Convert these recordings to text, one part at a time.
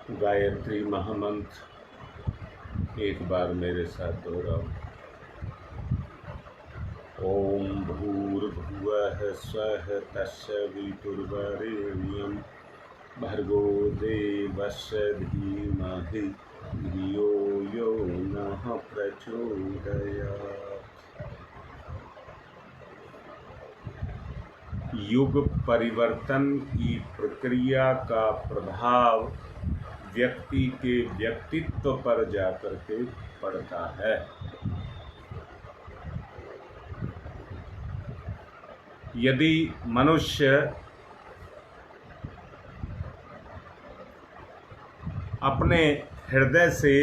गायत्री महामंत्र एक बार मेरे साथ दोहराओ। ओम भूर्भुवः स्वः तस्य वितुर्वरेण्यं भर्गो देवस्य धीमहि धियो यो नः प्रचोदयात्। युग परिवर्तन की प्रक्रिया का प्रभाव व्यक्ति के व्यक्तित्व पर जाकर के पड़ता है। यदि मनुष्य अपने हृदय से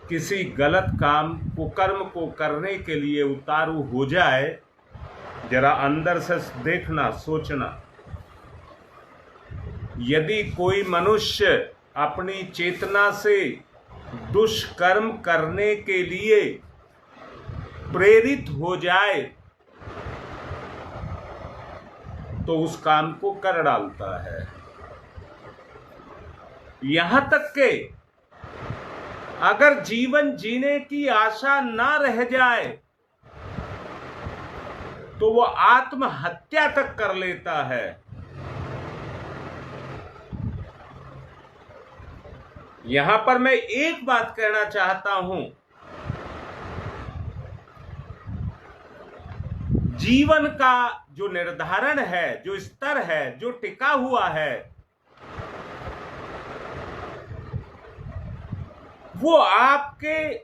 किसी गलत काम कुकर्म को करने के लिए उतारू हो जाए, जरा अंदर से देखना, सोचना। यदि कोई मनुष्य अपनी चेतना से दुष्कर्म करने के लिए प्रेरित हो जाए तो उस काम को कर डालता है। यहां तक कि अगर जीवन जीने की आशा ना रह जाए तो वो आत्महत्या तक कर लेता है। यहां पर मैं एक बात कहना चाहता हूं, जीवन का जो निर्धारण है, जो स्तर है, जो टिका हुआ है, वो आपके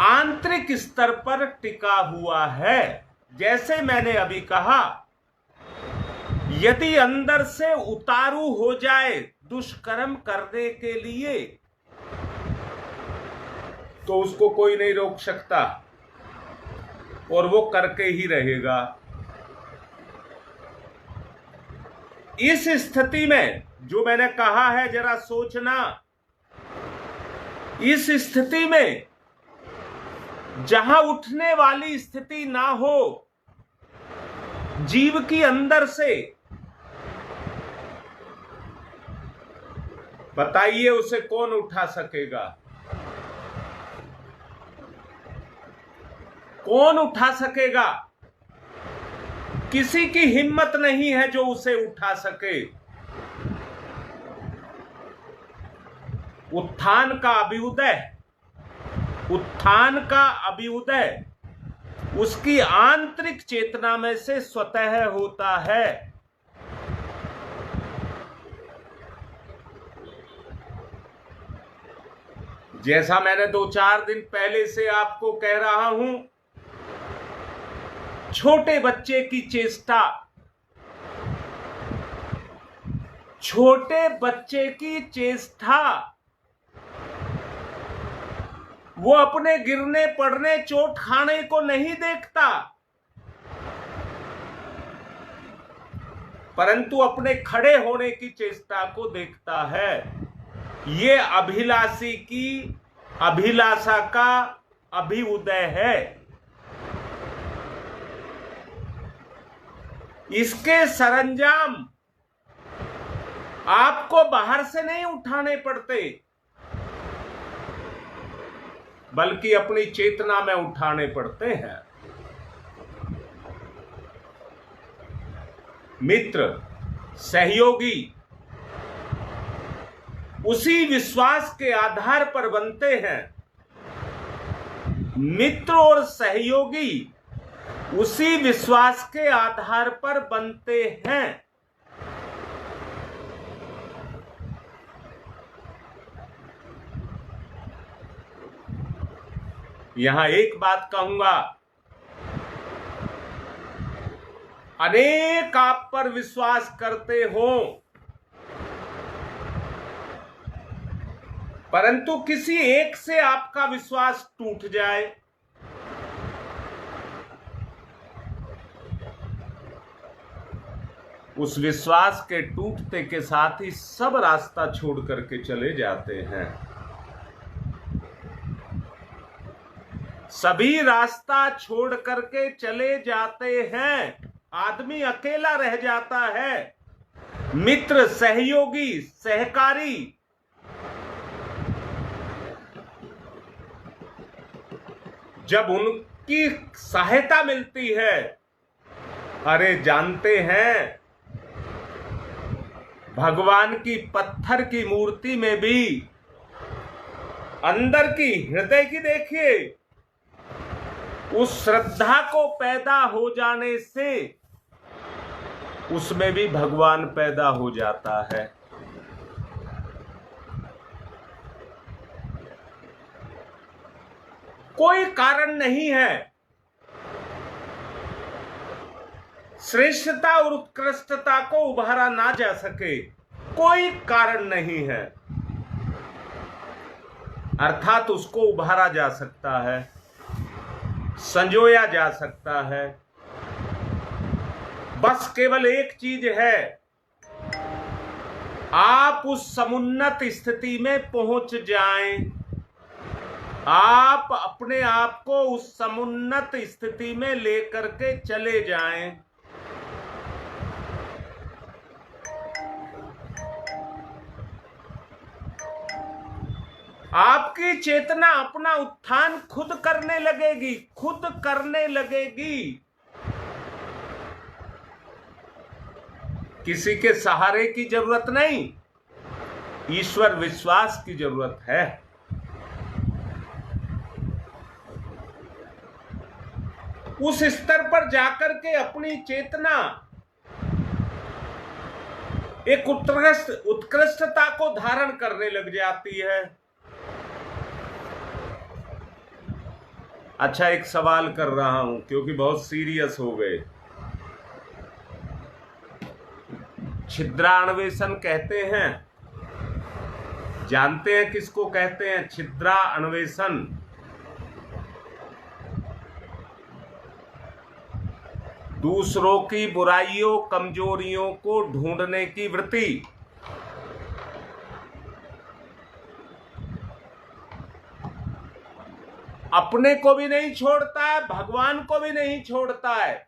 आंतरिक स्तर पर टिका हुआ है। जैसे मैंने अभी कहा, यदि अंदर से उतारू हो जाए दुष्कर्म करने के लिए तो उसको कोई नहीं रोक सकता और वो करके ही रहेगा। इस स्थिति में जो मैंने कहा है, जरा सोचना, इस स्थिति में जहां उठने वाली स्थिति ना हो, जीव की अंदर से, बताइए उसे कौन उठा सकेगा? कौन उठा सकेगा? किसी की हिम्मत नहीं है जो उसे उठा सके। उत्थान का अभ्युदय, उत्थान का अभ्युदय उसकी आंतरिक चेतना में से स्वतः होता है। जैसा मैंने 2-4 दिन पहले से आपको कह रहा हूं, छोटे बच्चे की चेष्टा, छोटे बच्चे की चेष्टा, वो अपने गिरने पड़ने चोट खाने को नहीं देखता, परंतु अपने खड़े होने की चेष्टा को देखता है। ये अभिलाषी की अभिलाषा का अभ्युदय है। इसके सरंजाम आपको बाहर से नहीं उठाने पड़ते, बल्कि अपनी चेतना में उठाने पड़ते हैं। मित्र, सहयोगी उसी विश्वास के आधार पर बनते हैं। मित्र और सहयोगी उसी विश्वास के आधार पर बनते हैं। यहां एक बात कहूंगा, अनेक आप पर विश्वास करते हो, परंतु किसी एक से आपका विश्वास टूट जाए, उस विश्वास के टूटते के साथ ही सब रास्ता छोड़ करके चले जाते हैं। सभी रास्ता छोड़ करके चले जाते हैं। आदमी अकेला रह जाता है। मित्र, सहयोगी, सहकारी, जब उनकी सहायता मिलती है, अरे जानते हैं भगवान की पत्थर की मूर्ति में भी अंदर की, हृदय की देखिए, उस श्रद्धा को पैदा हो जाने से उसमें भी भगवान पैदा हो जाता है। कोई कारण नहीं है श्रेष्ठता और उत्कृष्टता को उभारा ना जा सके, कोई कारण नहीं है। अर्थात उसको उभारा जा सकता है, संजोया जा सकता है। बस केवल एक चीज है, आप उस समुन्नत स्थिति में पहुंच जाएं, आप अपने आप को उस समुन्नत स्थिति में लेकर के चले जाएं। आपकी चेतना अपना उत्थान खुद करने लगेगी, खुद करने लगेगी। किसी के सहारे की जरूरत नहीं, ईश्वर विश्वास की जरूरत है। उस स्तर पर जाकर के अपनी चेतना एक उत्कृष्टता को धारण करने लग जाती है। अच्छा, एक सवाल कर रहा हूं क्योंकि बहुत सीरियस हो गए। छिद्रान्वेषण कहते हैं, जानते हैं किसको कहते हैं? छिद्रान्वेषण दूसरों की बुराइयों, कमजोरियों को ढूंढने की वृत्ति। अपने को भी नहीं छोड़ता है, भगवान को भी नहीं छोड़ता है।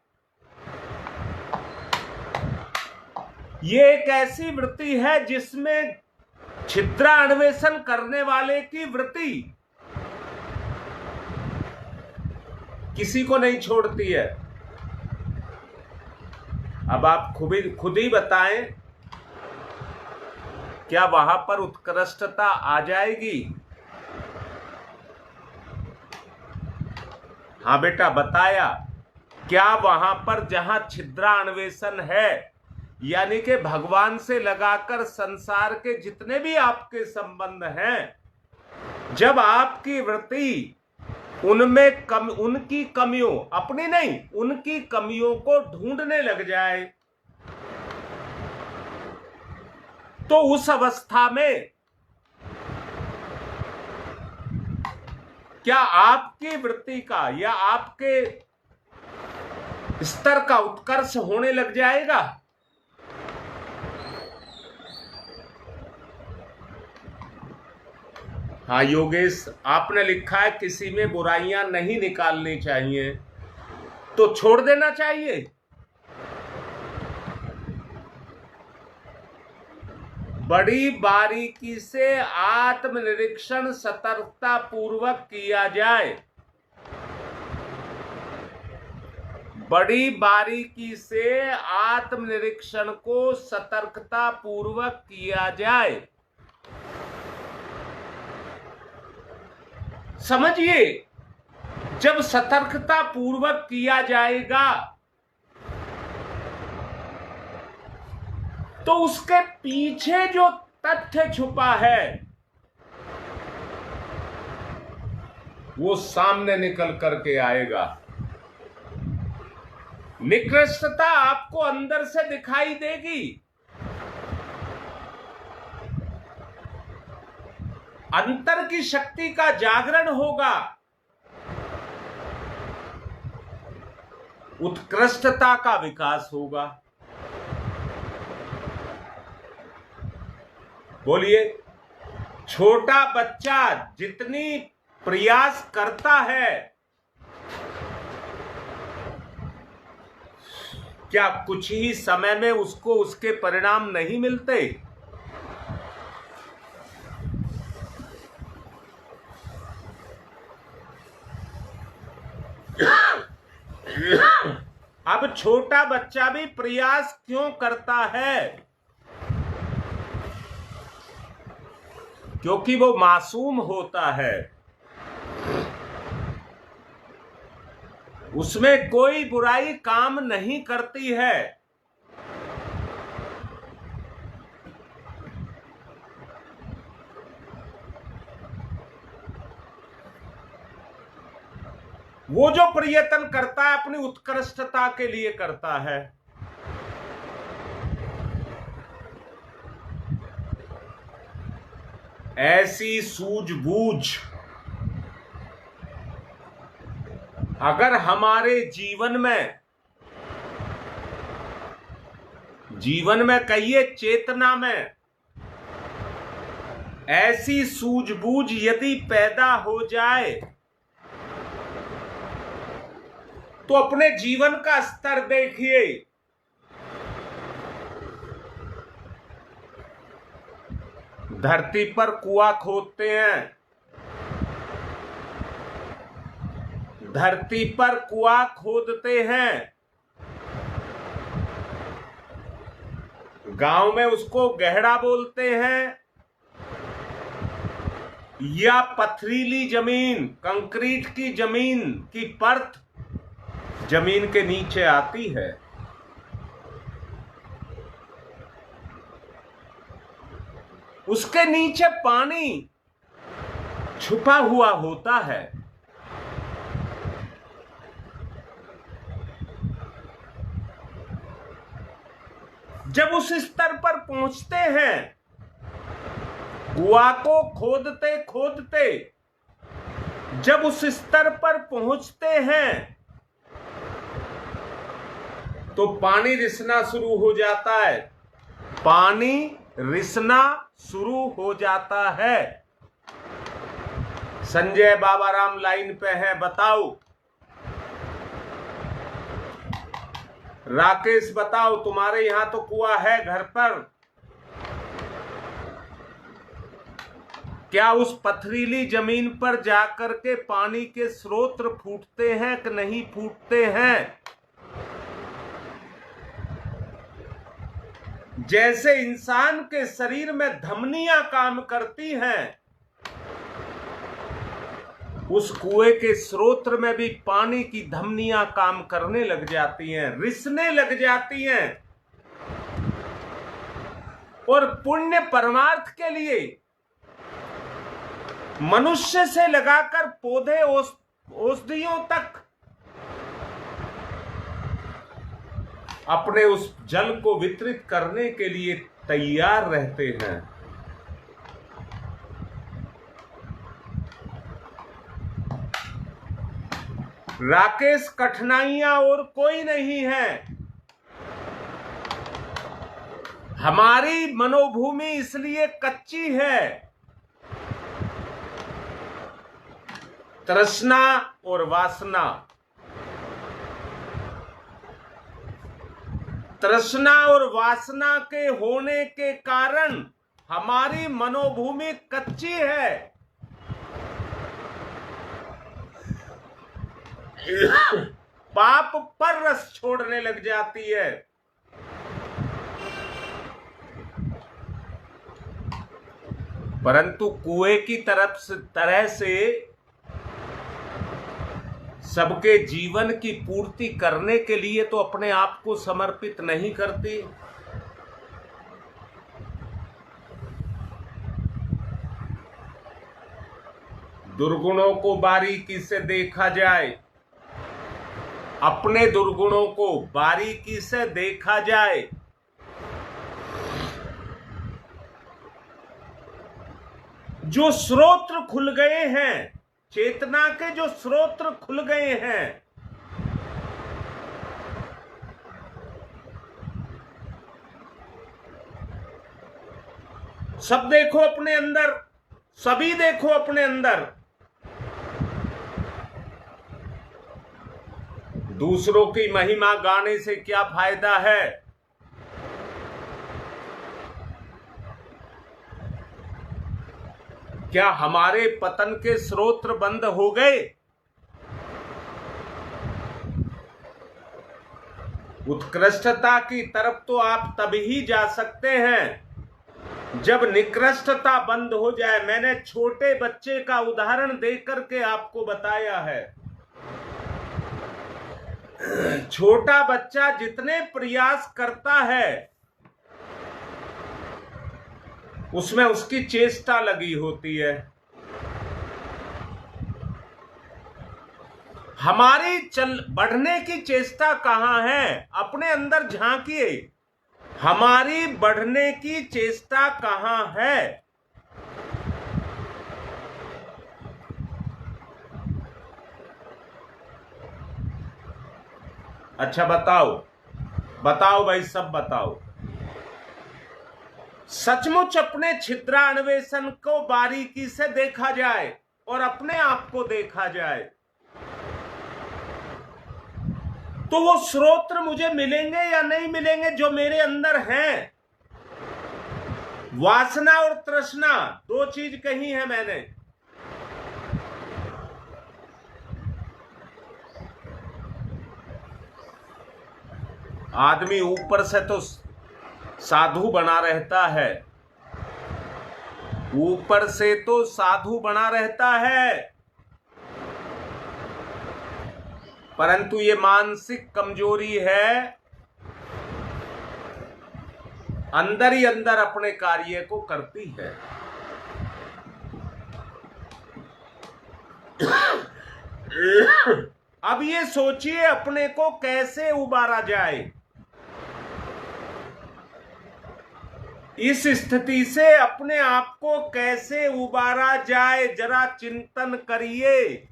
ये एक ऐसी वृत्ति है जिसमें छिद्रान्वेषण करने वाले की वृत्ति किसी को नहीं छोड़ती है। अब आप खुद ही बताएं, क्या वहां पर उत्कृष्टता आ जाएगी? हाँ बेटा, बताया। क्या वहां पर जहां छिद्रान्वेषण है, यानी कि भगवान से लगाकर संसार के जितने भी आपके संबंध हैं, जब आपकी वृत्ति उनमें उनकी कमियों, अपनी नहीं, उनकी कमियों को ढूंढने लग जाए, तो उस अवस्था में क्या आपकी वृत्ति का या आपके स्तर का उत्कर्ष होने लग जाएगा? हाँ योगेश, आपने लिखा है किसी में बुराइयां नहीं निकालनी चाहिए, तो छोड़ देना चाहिए। बड़ी बारीकी से आत्मनिरीक्षण सतर्कता पूर्वक किया जाए, बड़ी बारीकी से आत्मनिरीक्षण को सतर्कता पूर्वक किया जाए। समझिए, जब सतर्कता पूर्वक किया जाएगा तो उसके पीछे जो तथ्य छुपा है वो सामने निकल करके आएगा। निकृष्टता आपको अंदर से दिखाई देगी, अंतर की शक्ति का जागरण होगा, उत्कृष्टता का विकास होगा। बोलिए, छोटा बच्चा जितनी प्रयास करता है क्या कुछ ही समय में उसको उसके परिणाम नहीं मिलते? अब छोटा बच्चा भी प्रयास क्यों करता है? क्योंकि वो मासूम होता है, उसमें कोई बुराई काम नहीं करती है। वो जो प्रयत्न करता है अपनी उत्कृष्टता के लिए करता है। ऐसी सूझबूझ अगर हमारे जीवन में कहिए चेतना में ऐसी सूझबूझ यदि पैदा हो जाए तो अपने जीवन का स्तर देखिए। धरती पर कुआं खोदते हैं, धरती पर कुआं खोदते हैं, गांव में उसको गहरा बोलते हैं या पथरीली जमीन, कंक्रीट की जमीन की परत जमीन के नीचे आती है। उसके नीचे पानी छुपा हुआ होता है। जब उस स्तर पर पहुंचते हैं, कुआं को खोदते खोदते जब उस स्तर पर पहुंचते हैं तो पानी रिसना शुरू हो जाता है। पानी रिसना शुरू हो जाता है। संजय बाबा राम लाइन पे है, बताओ। राकेश बताओ, तुम्हारे यहां तो कुआं है घर पर, क्या उस पथरीली जमीन पर जाकर के पानी के स्रोत फूटते हैं कि नहीं फूटते हैं? जैसे इंसान के शरीर में धमनियां काम करती हैं, उस कुएं के स्रोत में भी पानी की धमनियां काम करने लग जाती हैं, रिसने लग जाती हैं। और पुण्य परमार्थ के लिए मनुष्य से लगाकर पौधे औषधियों तक अपने उस जल को वितरित करने के लिए तैयार रहते हैं। राकेश, कठिनाइयां और कोई नहीं है। हमारी मनोभूमि इसलिए कच्ची है, तृष्णा और वासना। तृष्णा और वासना के होने के कारण हमारी मनोभूमि कच्ची है। पाप पर रस छोड़ने लग जाती है। परंतु कुएं की तरह से सबके जीवन की पूर्ति करने के लिए तो अपने आप को समर्पित नहीं करती। दुर्गुणों को बारीकी से देखा जाए, अपने दुर्गुणों को बारीकी से देखा जाए, जो स्रोत खुल गए हैं, चेतना के जो स्रोत खुल गए हैं, सब देखो अपने अंदर, सभी देखो अपने अंदर। दूसरों की महिमा गाने से क्या फायदा है? क्या हमारे पतन के स्रोत बंद हो गए? उत्कृष्टता की तरफ तो आप तभी जा सकते हैं जब निकृष्टता बंद हो जाए। मैंने छोटे बच्चे का उदाहरण देकर के आपको बताया है। छोटा बच्चा जितने प्रयास करता है उसमें उसकी चेष्टा लगी होती है। हमारी बढ़ने की चेष्टा कहां है? अपने अंदर झांकिए, हमारी बढ़ने की चेष्टा कहां है? अच्छा बताओ, बताओ भाई, सब बताओ। सचमुच अपने छिद्रान्वेषण को बारीकी से देखा जाए और अपने आप को देखा जाए तो वो स्रोत मुझे मिलेंगे या नहीं मिलेंगे जो मेरे अंदर हैं? वासना और तृष्णा, दो चीज कही है मैंने। आदमी ऊपर से तो साधु बना रहता है, ऊपर से तो साधु बना रहता है, परंतु ये मानसिक कमजोरी है, अंदर ही अंदर अपने कार्य को करती है। अब ये सोचिए अपने को कैसे उबारा जाए। इस स्थिति से अपने आप को कैसे उबारा जाए, जरा चिंतन करिए।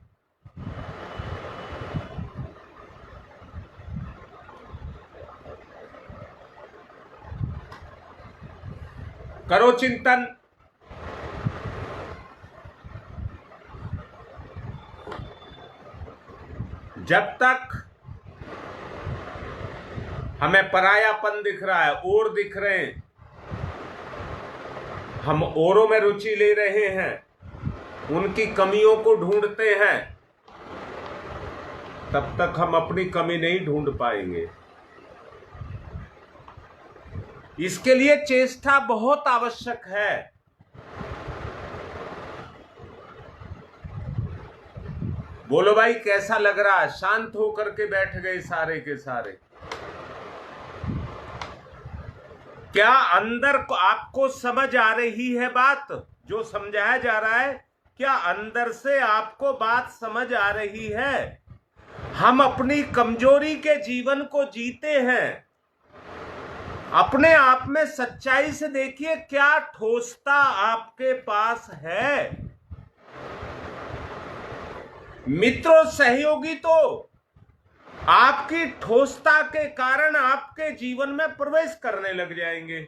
करो चिंतन। जब तक हमें परायापन दिख रहा है, और दिख रहे हैं, हम औरों में रुचि ले रहे हैं, उनकी कमियों को ढूंढते हैं, तब तक हम अपनी कमी नहीं ढूंढ पाएंगे। इसके लिए चेष्टा बहुत आवश्यक है। बोलो भाई, कैसा लग रहा है? शांत होकर के बैठ गए सारे के सारे। क्या अंदर को आपको समझ आ रही है बात जो समझाया जा रहा है? क्या अंदर से आपको बात समझ आ रही है? हम अपनी कमजोरी के जीवन को जीते हैं। अपने आप में सच्चाई से देखिए, क्या ठोसता आपके पास है? मित्रों, सहयोगी तो आपकी ठोसता के कारण आपके जीवन में प्रवेश करने लग जाएंगे।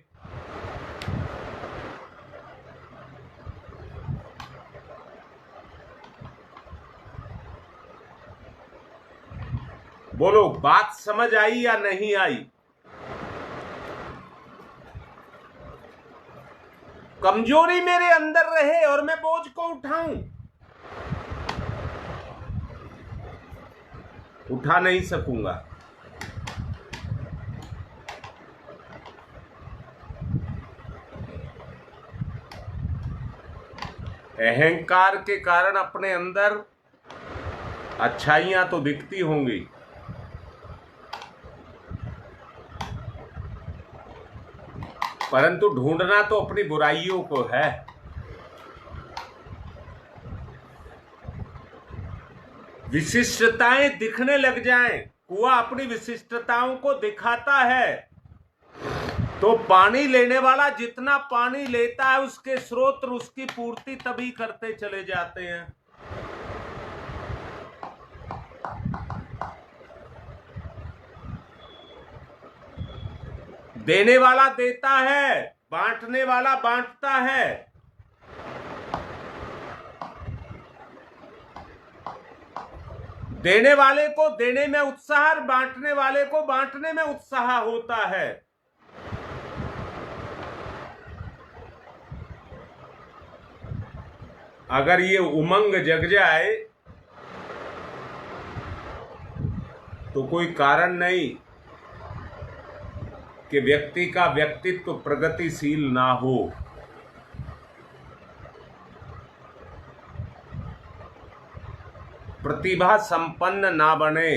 बोलो, बात समझ आई या नहीं आई? कमजोरी मेरे अंदर रहे और मैं बोझ को उठाऊं, उठा नहीं सकूंगा। अहंकार के कारण अपने अंदर अच्छाइयां तो दिखती होंगी, परंतु ढूंढना तो अपनी बुराइयों को है। विशिष्टताएं दिखने लग जाएं, कुआं अपनी विशिष्टताओं को दिखाता है, तो पानी लेने वाला जितना पानी लेता है उसके स्रोत उसकी पूर्ति तभी करते चले जाते हैं। देने वाला देता है, बांटने वाला बांटता है। देने वाले को देने में उत्साह और बांटने वाले को बांटने में उत्साह होता है। अगर ये उमंग जग जाए तो कोई कारण नहीं कि व्यक्ति का व्यक्तित्व प्रगतिशील ना हो। प्रतिभा संपन्न ना बने।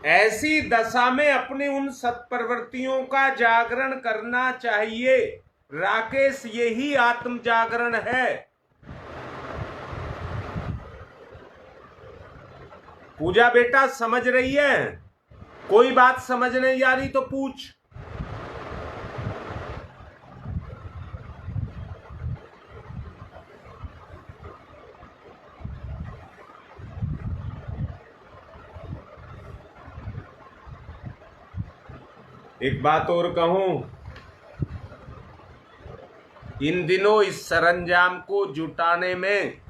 ऐसी दशा में अपनी उन सत्प्रवृत्तियों का जागरण करना चाहिए। राकेश, यही आत्म जागरण है। पूजा बेटा समझ रही है? कोई बात समझ नहीं आ रही तो पूछ। एक बात और कहूं, इन दिनों इस सरंजाम को जुटाने में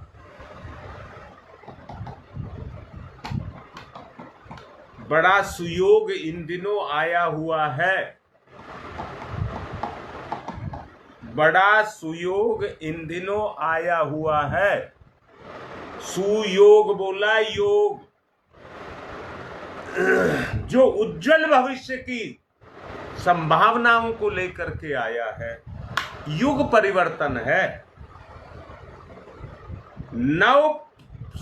बड़ा सुयोग इन दिनों आया हुआ है। बड़ा सुयोग इन दिनों आया हुआ है। सुयोग बोला, योग जो उज्जवल भविष्य की संभावनाओं को लेकर के आया है। युग परिवर्तन है। नव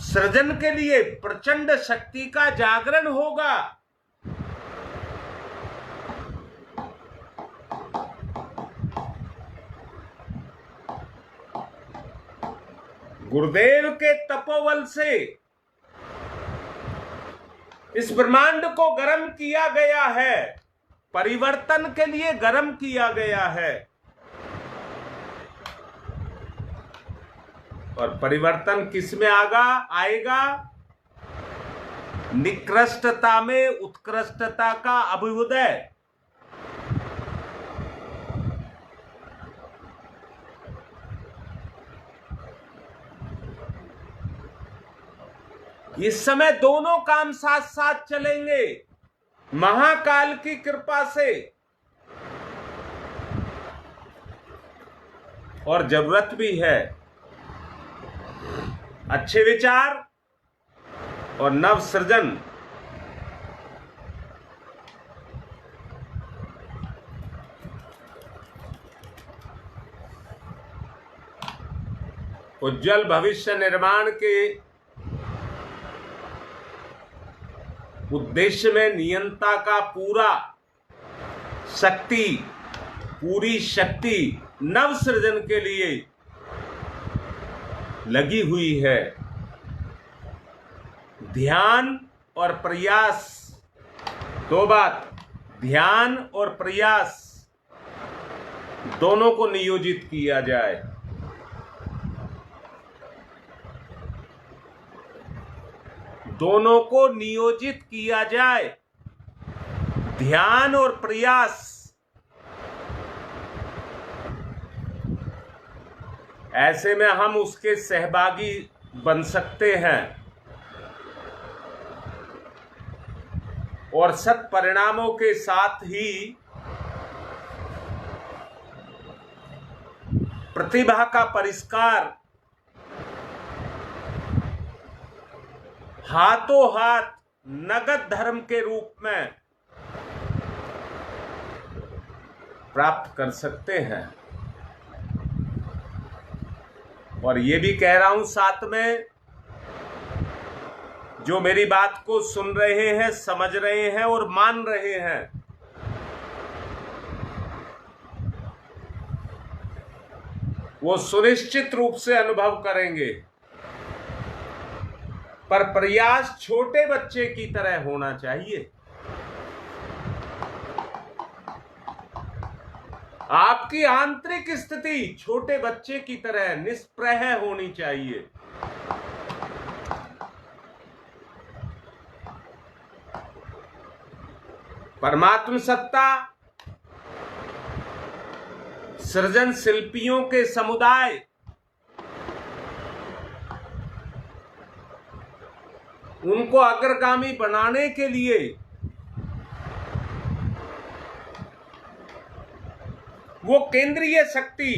सृजन के लिए प्रचंड शक्ति का जागरण होगा। गुरुदेव के तपोबल से इस ब्रह्मांड को गर्म किया गया है। परिवर्तन के लिए गर्म किया गया है। और परिवर्तन किस में आएगा? निकृष्टता में उत्कृष्टता का अभ्युदय। इस समय दोनों काम साथ साथ चलेंगे महाकाल की कृपा से। और जरूरत भी है अच्छे विचार और नव सृजन। उज्जवल भविष्य निर्माण के उद्देश्य में नियंता का पूरी शक्ति नव सृजन के लिए लगी हुई है। ध्यान और प्रयास, दो बात, ध्यान और प्रयास दोनों को नियोजित किया जाए। दोनों को नियोजित किया जाए। ध्यान और प्रयास। ऐसे में हम उसके सहभागी बन सकते हैं और सत् परिणामों के साथ ही प्रतिभा का परिष्कार हाथों हाथ नगद धर्म के रूप में प्राप्त कर सकते हैं। और ये भी कह रहा हूं साथ में, जो मेरी बात को सुन रहे हैं, समझ रहे हैं और मान रहे हैं, वो सुनिश्चित रूप से अनुभव करेंगे। पर प्रयास छोटे बच्चे की तरह होना चाहिए। आपकी आंतरिक स्थिति छोटे बच्चे की तरह निष्प्रह होनी चाहिए। परमात्म सत्ता सृजन शिल्पियों के समुदाय उनको अग्रगामी बनाने के लिए वो केंद्रीय शक्ति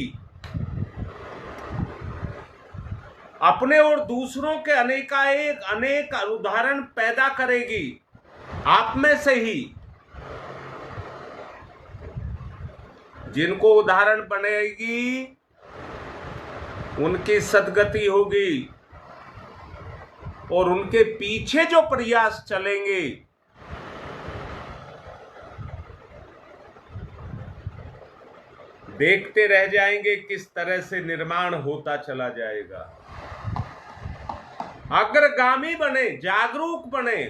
अपने और दूसरों के अनेक उदाहरण पैदा करेगी। आप में से ही जिनको उदाहरण बनेगी उनकी सद्गति होगी और उनके पीछे जो प्रयास चलेंगे देखते रह जाएंगे किस तरह से निर्माण होता चला जाएगा। अग्रगामी बने, जागरूक बने,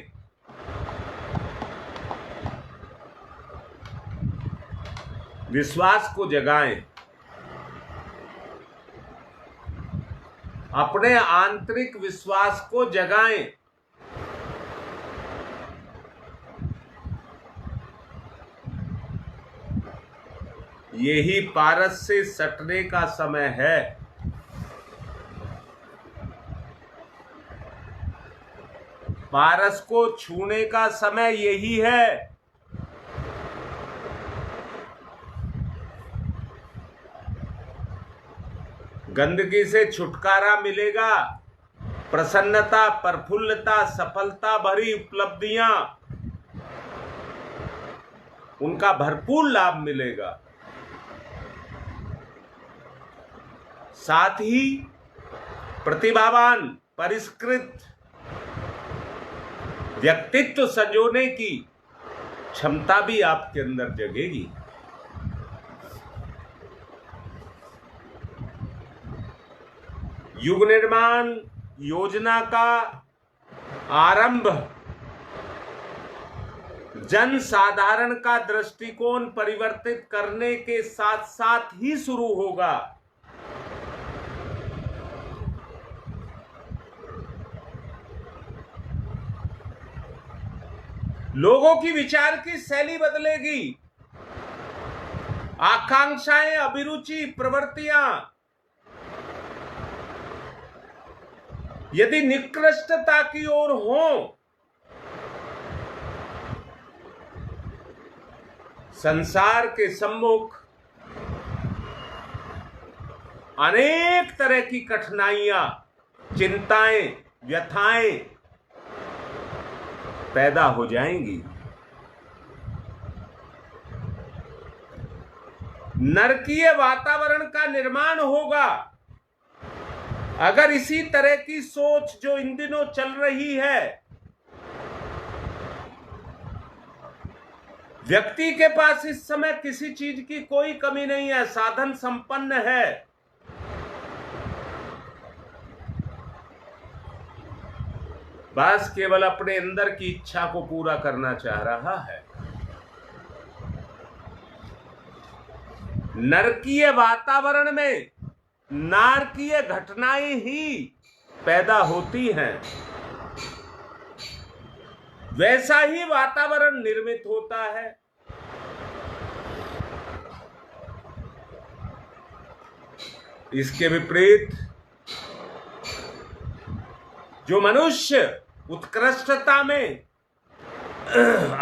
विश्वास को जगाएं, अपने आंतरिक विश्वास को जगाएं। यही पारस से सटने का समय है। पारस को छूने का समय यही है। गंदगी से छुटकारा मिलेगा, प्रसन्नता, प्रफुल्लता, सफलता भरी उपलब्धियां, उनका भरपूर लाभ मिलेगा। साथ ही प्रतिभावान, परिष्कृत व्यक्तित्व संजोने की क्षमता भी आपके अंदर जगेगी। युग निर्माण योजना का आरंभ जन साधारण का दृष्टिकोण परिवर्तित करने के साथ साथ ही शुरू होगा। लोगों की विचार की शैली बदलेगी, आकांक्षाएं, अभिरुचि, प्रवृत्तियां यदि निकृष्टता की ओर हों, संसार के सम्मुख अनेक तरह की कठिनाइयां, चिंताएं, व्यथाएं पैदा हो जाएंगी। नरकीय वातावरण का निर्माण होगा। अगर इसी तरह की सोच जो इन दिनों चल रही है, व्यक्ति के पास इस समय किसी चीज की कोई कमी नहीं है, साधन संपन्न है, बस केवल अपने अंदर की इच्छा को पूरा करना चाह रहा है। नरकीय वातावरण में नारकीय घटनाएं ही पैदा होती हैं। वैसा ही वातावरण निर्मित होता है। इसके विपरीत जो मनुष्य उत्कृष्टता में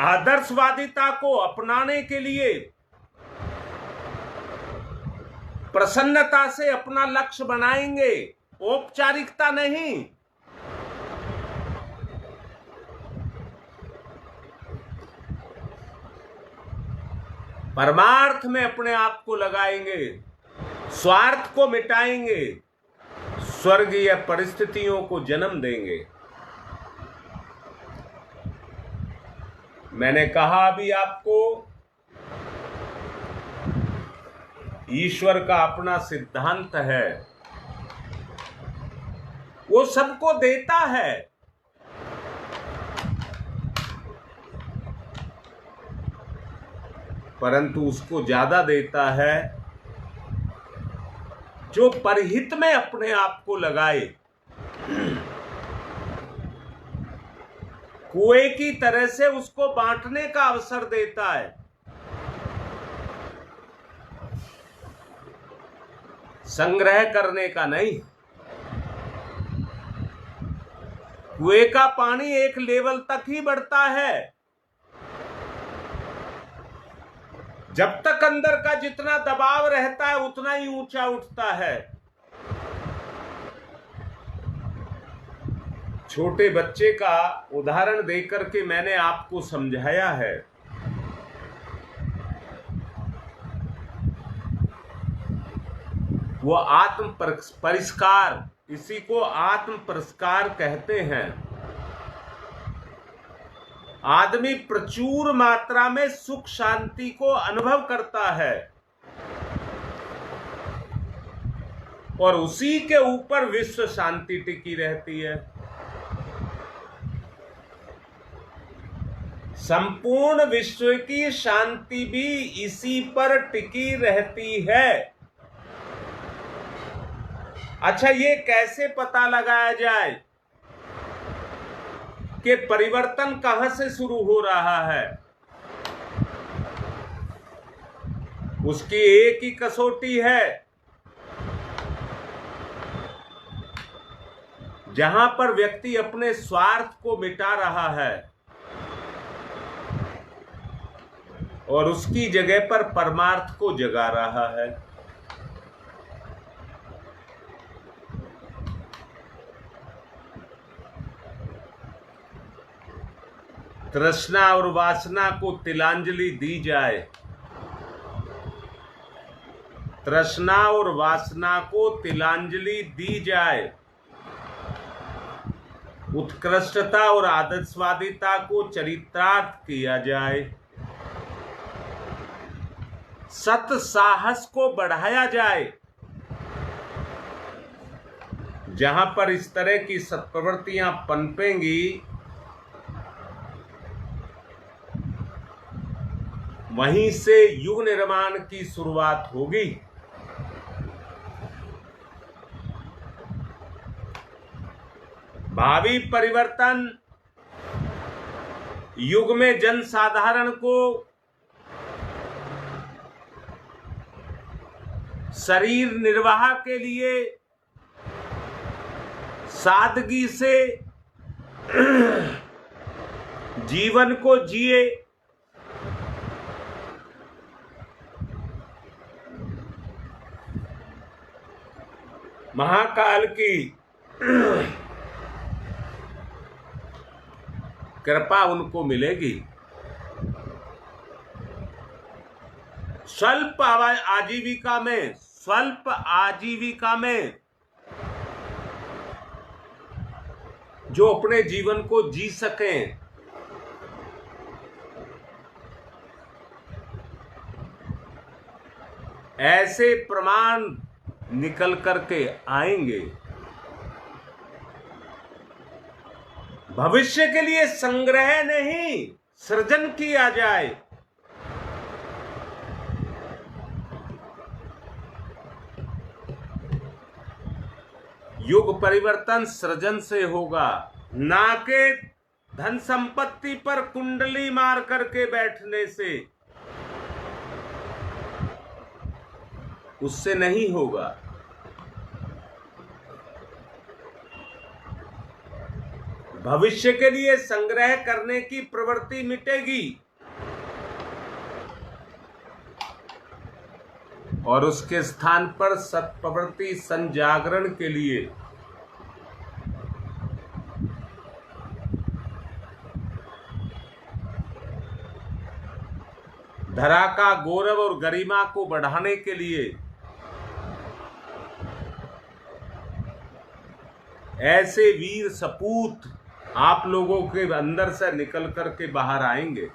आदर्शवादिता को अपनाने के लिए प्रसन्नता से अपना लक्ष्य बनाएंगे, औपचारिकता नहीं, परमार्थ में अपने आप को लगाएंगे, स्वार्थ को मिटाएंगे, स्वर्गीय परिस्थितियों को जन्म देंगे। मैंने कहा अभी आपको, ईश्वर का अपना सिद्धांत है, वो सबको देता है, परंतु उसको ज्यादा देता है जो परहित में अपने आप को लगाए। कुएं की तरह से उसको बांटने का अवसर देता है। संग्रह करने का नहीं। कुएं का पानी एक लेवल तक ही बढ़ता है, जब तक अंदर का जितना दबाव रहता है उतना ही ऊंचा उठता है। छोटे बच्चे का उदाहरण देकर के मैंने आपको समझाया है। वो आत्म परिष्कार, इसी को आत्म परिष्कार कहते हैं। आदमी प्रचुर मात्रा में सुख शांति को अनुभव करता है और उसी के ऊपर विश्व शांति टिकी रहती है। संपूर्ण विश्व की शांति भी इसी पर टिकी रहती है। अच्छा, ये कैसे पता लगाया जाए कि परिवर्तन कहां से शुरू हो रहा है? उसकी एक ही कसौटी है, जहां पर व्यक्ति अपने स्वार्थ को मिटा रहा है और उसकी जगह पर परमार्थ को जगा रहा है। तृष्णा और वासना को तिलांजलि दी जाए। तृष्णा और वासना को तिलांजलि दी जाए। उत्कृष्टता और आदर्शवादिता को चरितार्थ किया जाए। सत साहस को बढ़ाया जाए। जहां पर इस तरह की सत्प्रवृत्तियां पनपेंगी, वहीं से युग निर्माण की शुरुआत होगी। भावी परिवर्तन युग में जनसाधारण को शरीर निर्वाह के लिए सादगी से जीवन को जिए, महाकाल की कृपा उनको मिलेगी। स्वल्प आजीविका में जो अपने जीवन को जी सकें, ऐसे प्रमाण निकल करके आएंगे। भविष्य के लिए संग्रह नहीं, सृजन किया जाए। युग परिवर्तन सृजन से होगा, ना कि धन संपत्ति पर कुंडली मार करके बैठने से। उससे नहीं होगा। भविष्य के लिए संग्रह करने की प्रवृत्ति मिटेगी और उसके स्थान पर सत्प्रवृत्ति संजागरण के लिए धरा का गौरव और गरिमा को बढ़ाने के लिए ऐसे वीर सपूत आप लोगों के अंदर से निकल करके बाहर आएंगे,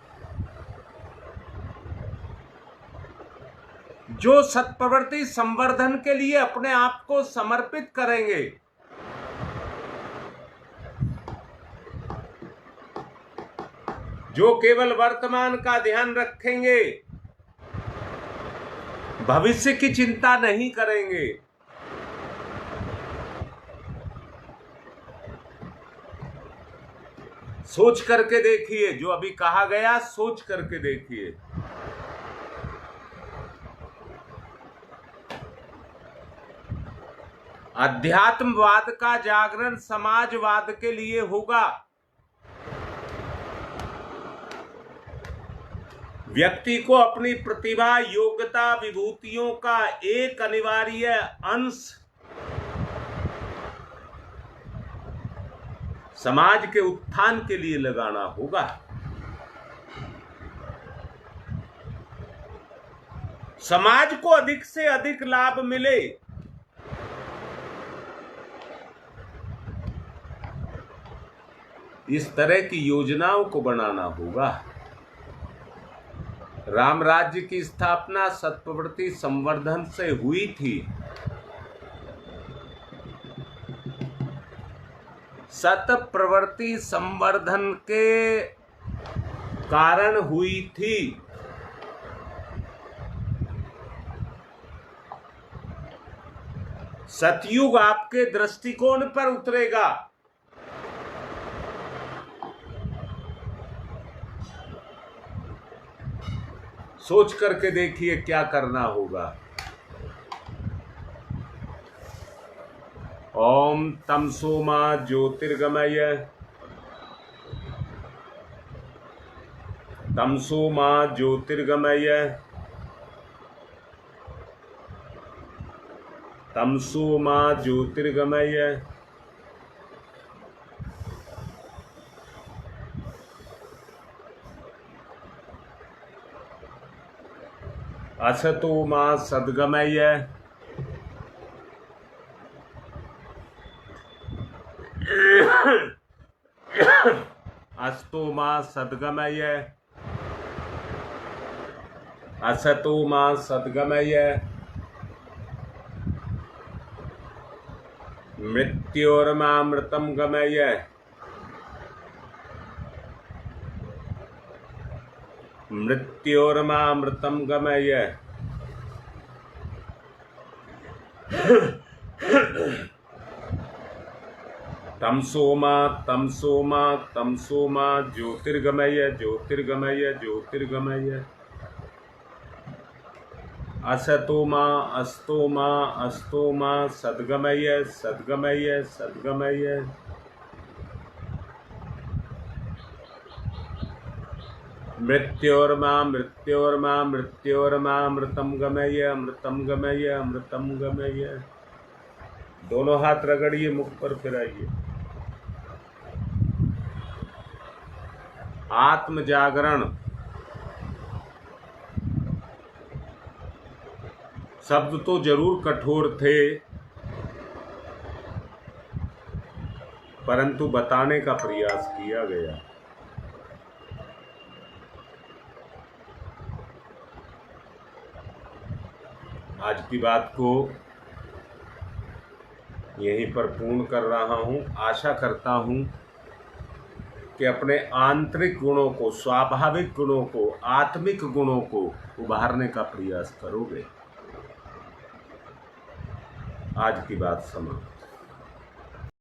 जो सत्प्रवृत्ति संवर्धन के लिए अपने आप को समर्पित करेंगे। जो केवल वर्तमान का ध्यान रखेंगे, भविष्य की चिंता नहीं करेंगे। सोच करके देखिए, जो अभी कहा गया सोच करके देखिए। अध्यात्मवाद का जागरण समाजवाद के लिए होगा। व्यक्ति को अपनी प्रतिभा, योग्यता, विभूतियों का एक अनिवार्य अंश समाज के उत्थान के लिए लगाना होगा। समाज को अधिक से अधिक लाभ मिले, इस तरह की योजनाओं को बनाना होगा। राम राज्य की स्थापना सत्प्रवृत्ति संवर्धन से हुई थी। सत्प्रवृत्ति संवर्धन के कारण हुई थी। सतयुग आपके दृष्टिकोण पर उतरेगा। सोच करके देखिए क्या करना होगा। ओम तमसो मा ज्योतिर्गमय, तमसो मा ज्योतिर्गमय, तमसो मा ज्योतिर्गमय। असतो मा सद्गमय, अस्तो मा सद्गमय, असतो मा सद्गमय। मृत्योर्मामृतं गमय, मृत्योर्मामृतं गमय। तमसो मा तमसो मा तमसो मा ज्योतिर्गमय, ज्योतिर्गमय, ज्योतिर्गमय। असतो मा अस्तो मा अस्तो मा सद्गमय, सद्गमय, सद्गमय। मृत्योर्मा मृत्योर्मा मृत्योर्मा अमृतम गमय, अमृतम गमय, अमृतम गमय। दोनों हाथ रगड़िए, मुख पर फिराइए। आत्म जागरण शब्द तो जरूर कठोर थे, परंतु बताने का प्रयास किया गया। आज की बात को यहीं पर पूर्ण कर रहा हूं। आशा करता हूं कि अपने आंतरिक गुणों को, स्वाभाविक गुणों को, आत्मिक गुणों को उभारने का प्रयास करोगे। आज की बात समाप्त।